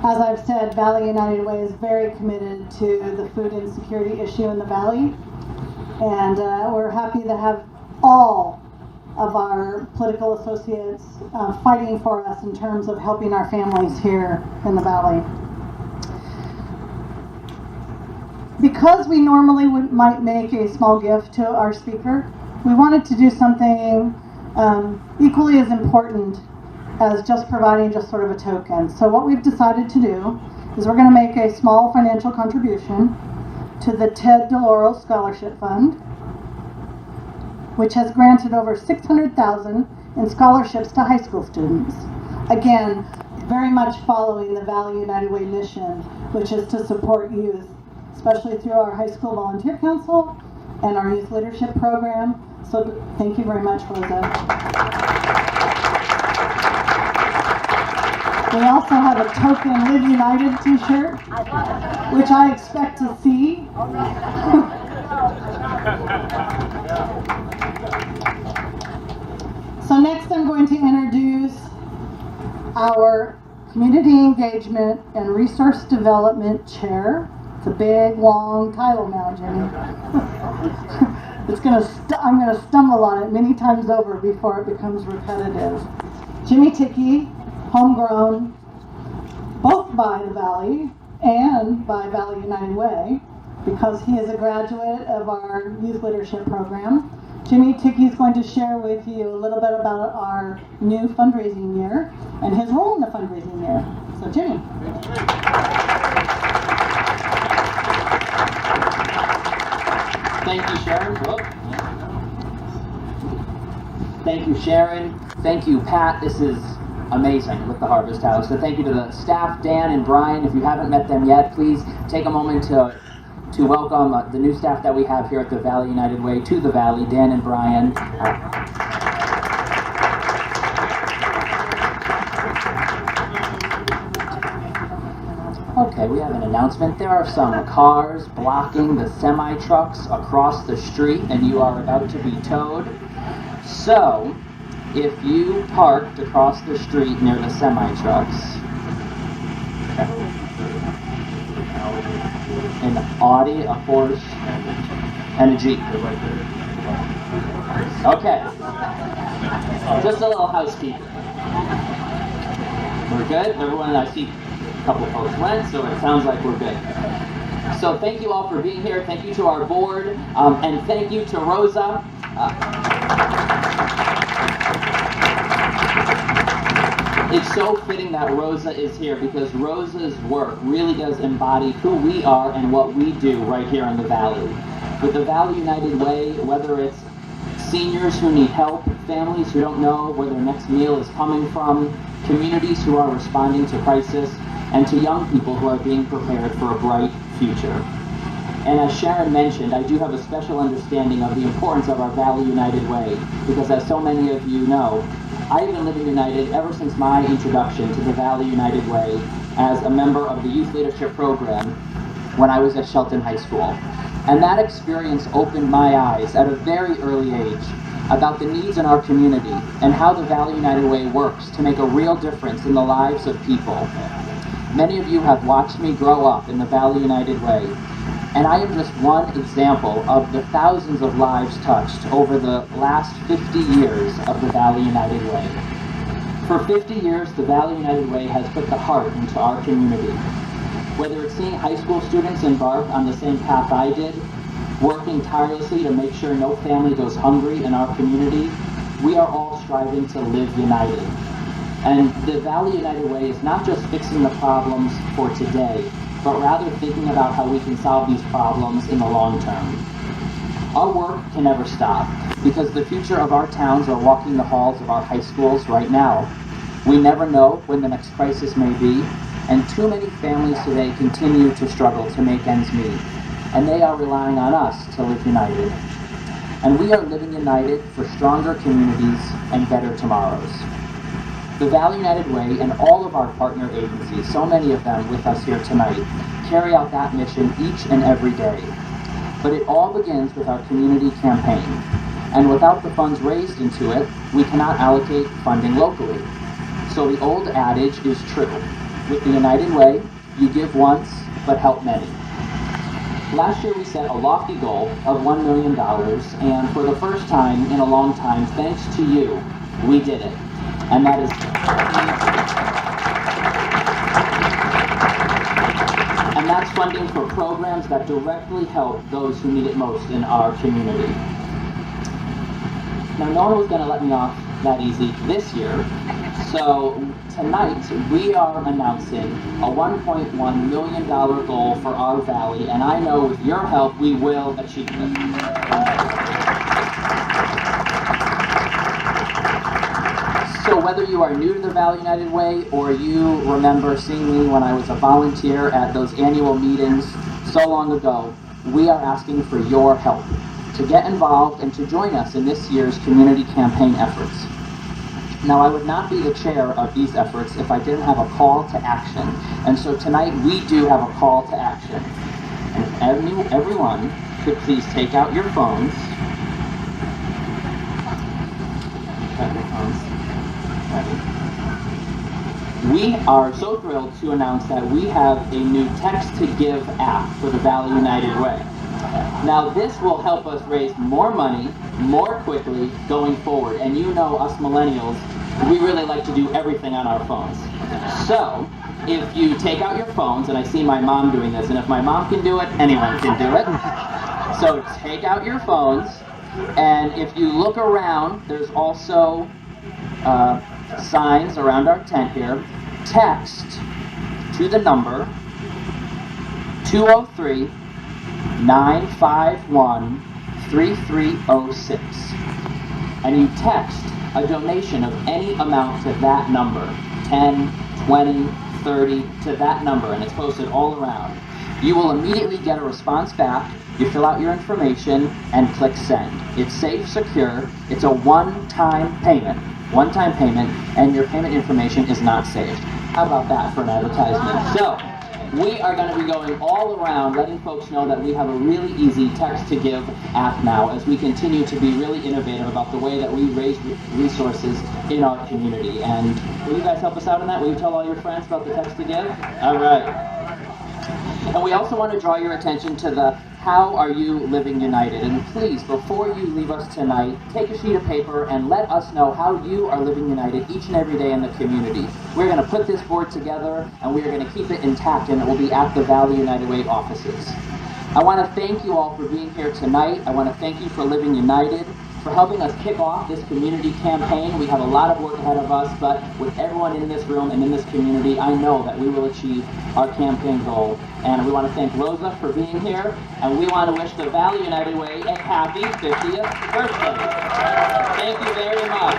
As I've said, Valley United Way is very committed to the food insecurity issue in the Valley, and we're happy to have all of our political associates fighting for us in terms of helping our families here in the Valley. Because we normally might make a small gift to our speaker, we wanted to do something equally as important as just providing just sort of a token. So what we've decided to do is we're going to make a small financial contribution to the Ted DeLauro Scholarship Fund, which has granted over $600,000 in scholarships to high school students. Again, very much following the Valley United Way mission, which is to support youth, especially through our high school volunteer council and our youth leadership program. So thank you very much, Rosa. We also have a token Live United t-shirt, which I expect to see. So next I'm going to introduce our Community Engagement and Resource Development Chair. It's a big, long title now, Jimmy. I'm going to stumble on it many times over before it becomes repetitive. Jimmy Tickey, homegrown, both by the Valley and by Valley United Way, because he is a graduate of our youth leadership program. Jimmy Tickey is going to share with you a little bit about our new fundraising year and his role in the fundraising year. So Jimmy. Thank you, Sharon. Thank you, Sharon. Thank you, Pat. This is amazing with the Harvest House. So thank you to the staff, Dan and Brian. If you haven't met them yet, please take a moment to welcome the new staff that we have here at the Valley United Way to the Valley, Dan and Brian. Okay, we have an announcement. There are some cars blocking the semi-trucks across the street, and you are about to be towed. So, if you parked across the street near the semi-trucks, an Audi, a Porsche, and a Jeep. Okay. Just a little housekeeping. We're good? Everyone, I see a couple of folks went, so it sounds like we're good. So thank you all for being here. Thank you to our board, and thank you to Rosa. It's so fitting that Rosa is here because Rosa's work really does embody who we are and what we do right here in the Valley. With the Valley United Way, whether it's seniors who need help, families who don't know where their next meal is coming from, communities who are responding to crisis, and to young people who are being prepared for a bright future. And as Sharon mentioned, I do have a special understanding of the importance of our Valley United Way, because as so many of you know, I've been living United ever since my introduction to the Valley United Way as a member of the youth leadership program when I was at Shelton High School. And that experience opened my eyes at a very early age about the needs in our community and how the Valley United Way works to make a real difference in the lives of people. Many of you have watched me grow up in the Valley United Way, and I am just one example of the thousands of lives touched over the last 50 years of the Valley United Way. For 50 years, the Valley United Way has put the heart into our community. Whether it's seeing high school students embark on the same path I did, working tirelessly to make sure no family goes hungry in our community, we are all striving to live united. And the Valley United Way is not just fixing the problems for today, but rather thinking about how we can solve these problems in the long term. Our work can never stop, because the future of our towns are walking the halls of our high schools right now. We never know when the next crisis may be, and too many families today continue to struggle to make ends meet, and they are relying on us to live united. And we are living united for stronger communities and better tomorrows. The Valley United Way and all of our partner agencies, so many of them with us here tonight, carry out that mission each and every day. But it all begins with our community campaign. And without the funds raised into it, we cannot allocate funding locally. So the old adage is true. With the United Way, you give once, but help many. Last year we set a lofty goal of $1 million, and for the first time in a long time, thanks to you, we did it. And that is and that's funding for programs that directly help those who need it most in our community. Now, no one was going to let me off that easy this year, so tonight we are announcing a $1.1 million goal for our valley, and I know with your help we will achieve it. So whether you are new to the Valley United Way or you remember seeing me when I was a volunteer at those annual meetings so long ago, we are asking for your help to get involved and to join us in this year's community campaign efforts. Now, I would not be the chair of these efforts if I didn't have a call to action. And so tonight we do have a call to action. And if everyone could please take out your phones. We are so thrilled to announce that we have a new Text to Give app for the Valley United Way. Now, this will help us raise more money more quickly going forward. And you know, us millennials, we really like to do everything on our phones. So, if you take out your phones, and I see my mom doing this, and if my mom can do it, anyone can do it. So take out your phones, and if you look around, there's also signs around our tent here. Text to the number 203-951-3306, and you text a donation of any amount to that number, 10, 20, 30, to that number, and it's posted all around. You will immediately get a response back. You fill out your information and click send. It's safe, secure. It's a one-time payment, and your payment information is not saved. How about that for an advertisement? So, we are going to be going all around letting folks know that we have a really easy Text to Give app now as we continue to be really innovative about the way that we raise resources in our community. And will you guys help us out on that? Will you tell all your friends about the Text to Give? All right. And we also want to draw your attention to the How Are You Living United? And please, before you leave us tonight, take a sheet of paper and let us know how you are living united each and every day in the community. We're going to put this board together, and we are going to keep it intact, and it will be at the Valley United Way offices. I want to thank you all for being here tonight. I want to thank you for Living United, for helping us kick off this community campaign. We have a lot of work ahead of us, but with everyone in this room and in this community, I know that we will achieve our campaign goal. And we want to thank Rosa for being here, and we want to wish the Valley United Way a happy 50th birthday. Thank you very much.